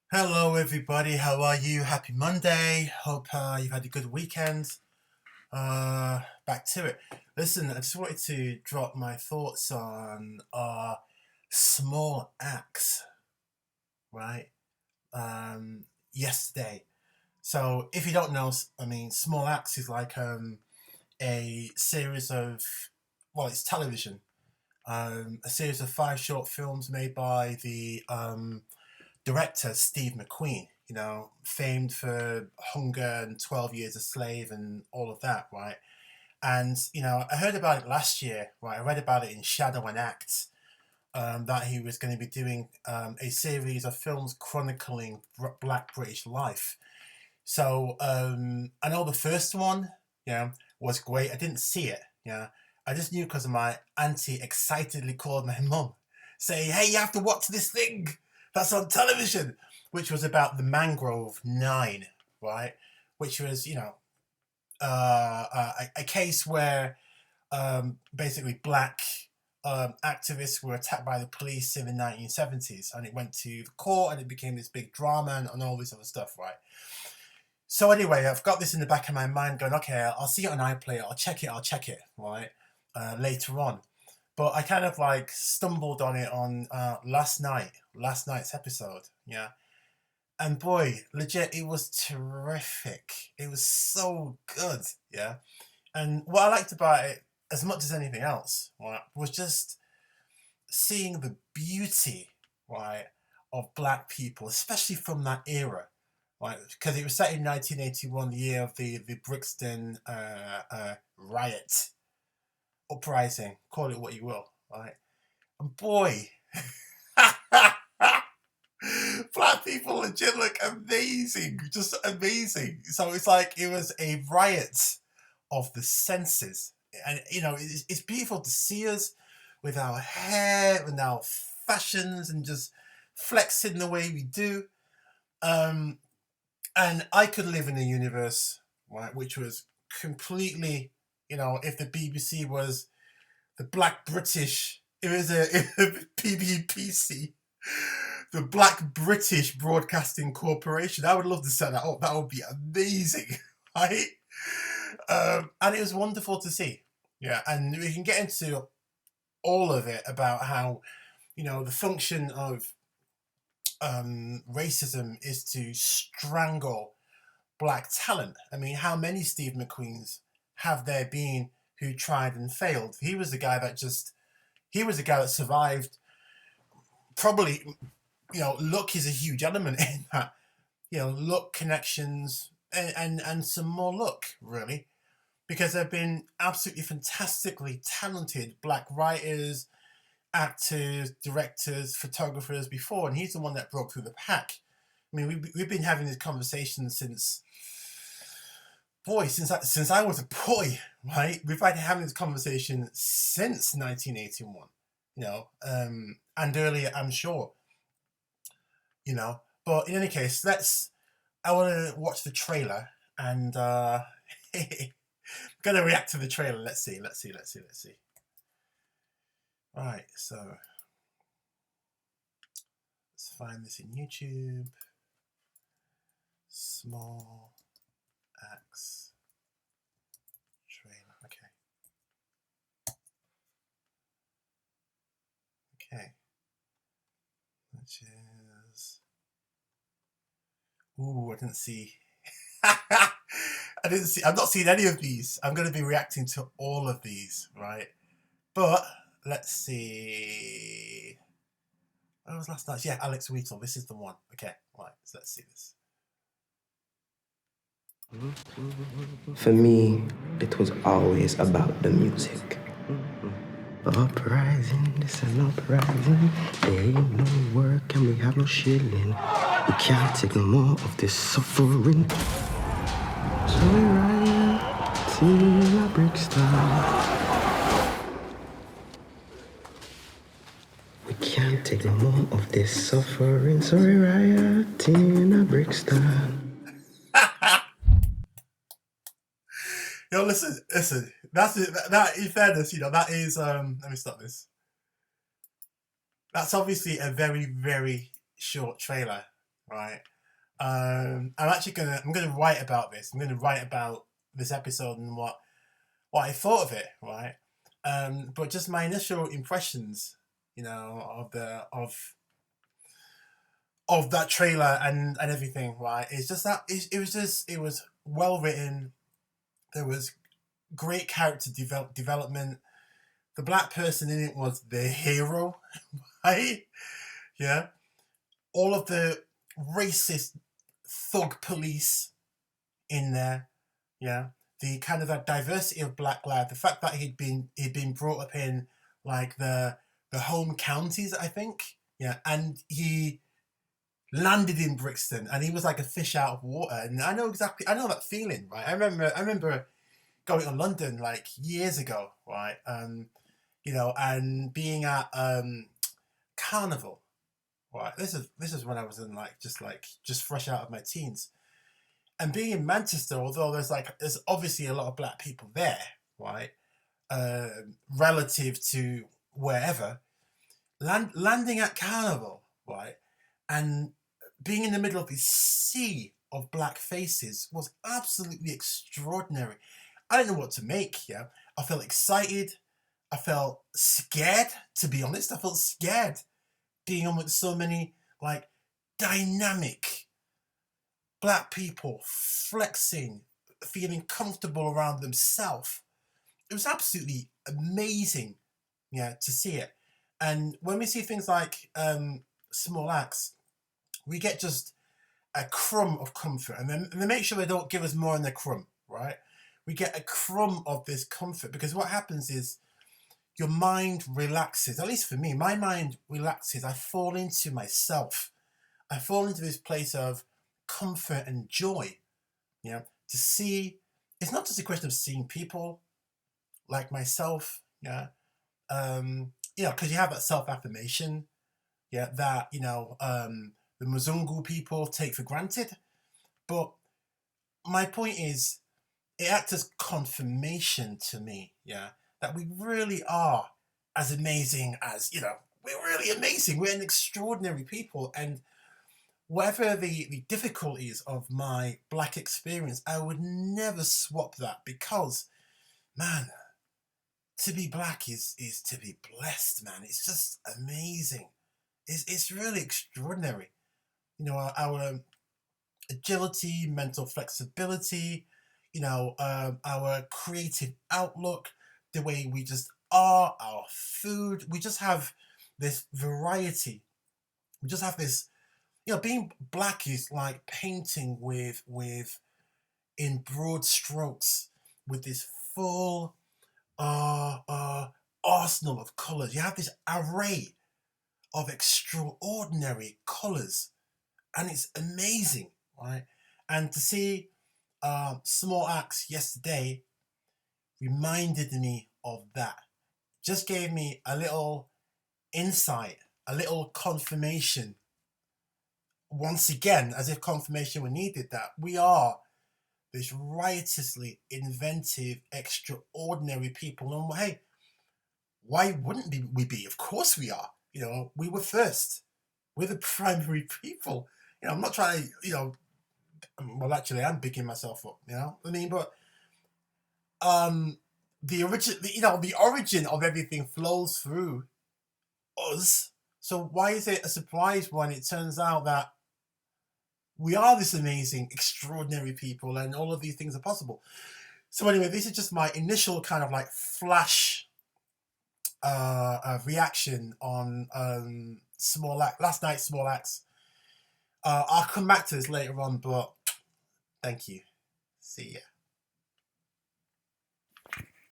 Hello, everybody. How are you? Happy Monday. Hope you've had a good weekend. Back to it. Listen, I just wanted to drop my thoughts on small acts, right? Yesterday. So, if you don't know, small acts is like a series of, well, it's television. A series of five short films made by the director Steve McQueen, famed for Hunger and 12 Years a Slave and all of that, right? And, I heard about it last year, right? I read about it in Shadow and Act, that he was going to be doing a series of films chronicling Black British life. So I know the first one, was great. I didn't see it, I just knew because my auntie excitedly called my mum, saying, "Hey, you have to watch this thing that's on television," which was about the Mangrove Nine, right? Which was, a case where basically black activists were attacked by the police in the 1970s, and it went to the court, and it became this big drama and all this other stuff, right? So anyway, I've got this in the back of my mind going, okay, I'll see it on iPlayer, I'll check it, right, later on. But I kind of like stumbled on it on last night's episode, yeah. And boy, legit, it was terrific. It was so good, yeah. And what I liked about it, as much as anything else, right, was just seeing the beauty, right, of black people, especially from that era, right? Because it was set in 1981, the year of the Brixton riot, uprising, call it what you will, right? And boy, black people legit look amazing, just amazing. So it's like it was a riot of the senses, and it's beautiful to see us with our hair and our fashions and just flexing the way we do. Um, and I could live in a universe, right, which was completely, if the BBC was the Black British, it was a PBPC, the Black British Broadcasting Corporation. I would love to set that up. That would be amazing, right? And it was wonderful to see. Yeah, and we can get into all of it about how, the function of racism is to strangle black talent. I mean, how many Steve McQueens have there been who tried and failed? He was the guy that survived. Probably, luck is a huge element in that. Luck, connections, and some more luck, really. Because there have been absolutely fantastically talented black writers, actors, directors, photographers before, and he's the one that broke through the pack. I mean, we've been having this conversation since I was a boy, right? We've been having this conversation since 1981, and earlier, I'm sure, But in any case, I want to watch the trailer and gonna react to the trailer. Let's see. Right, so let's find this in YouTube. Small Axe trailer. Okay. Which is. Ooh, I didn't see. I didn't see. I've not seen any of these. I'm going to be reacting to all of these, right? But let's see. What was last night? Yeah, Alex Wheatle. This is the one. Okay, right. So let's see this. For me, it was always about the music. Uprising, this an uprising. There ain't no work and we have no shilling. We can't take no more of this suffering. So we riot till our bricks down. We can't take no more of this suffering. So we riot till our bricks down. Listen. That's it. That in fairness, that is. Let me stop this. That's obviously a very, very short trailer. right? I'm gonna write about this. I'm gonna write about this episode and what I thought of it, right? But just my initial impressions, of that trailer and everything, right? It's just that it was well written. There was great character development. The black person in it was the hero, right? Yeah, all of the racist thug police in there. Yeah, the kind of that diversity of black life, the fact that he'd been brought up in like the home counties, I think. Yeah, and he landed in Brixton, and he was like a fish out of water. And I know that feeling, right? I remember going to London like years ago, right? And being at Carnival, right? This is when I was in just fresh out of my teens, and being in Manchester, although there's obviously a lot of black people there, right? Relative to wherever, landing at Carnival, right, and being in the middle of this sea of black faces was absolutely extraordinary. I didn't know what to make. Yeah, I felt excited. I felt scared. To be honest, I felt scared being on with so many like dynamic black people flexing, feeling comfortable around themselves. It was absolutely amazing, yeah, to see it. And when we see things like small acts, we get just a crumb of comfort, and they make sure they don't give us more than a crumb, right? We get a crumb of this comfort because what happens is your mind relaxes. At least for me, my mind relaxes. I fall into myself. I fall into this place of comfort and joy. Yeah, to see. It's not just a question of seeing people like myself. Yeah, because you have that self affirmation. Yeah, that the Mzungu people take for granted. But my point is, it acts as confirmation to me, yeah, that we really are as amazing as, we're really amazing. We're an extraordinary people. And whatever the difficulties of my black experience, I would never swap that because, man, to be black is to be blessed, man. It's just amazing. It's really extraordinary. Our agility, mental flexibility, our creative outlook, the way we just are, our food. We just have this variety. We just have this. Being black is like painting with in broad strokes with this full uh, uh, arsenal of colors. You have this array of extraordinary colors, and it's amazing, right? And to see small acts yesterday reminded me of that. Just gave me a little insight, a little confirmation. Once again, as if confirmation were needed, that we are this riotously inventive, extraordinary people. And hey, why wouldn't we be? Of course we are. We were first. We're the primary people. I'm not trying to, well, actually, I'm picking myself up. I mean, but the origin of everything flows through us. So why is it a surprise when it turns out that we are this amazing, extraordinary people, and all of these things are possible? So anyway, this is just my initial kind of like flash reaction on last night's Small Acts. I'll come back to this later on, but thank you. See ya.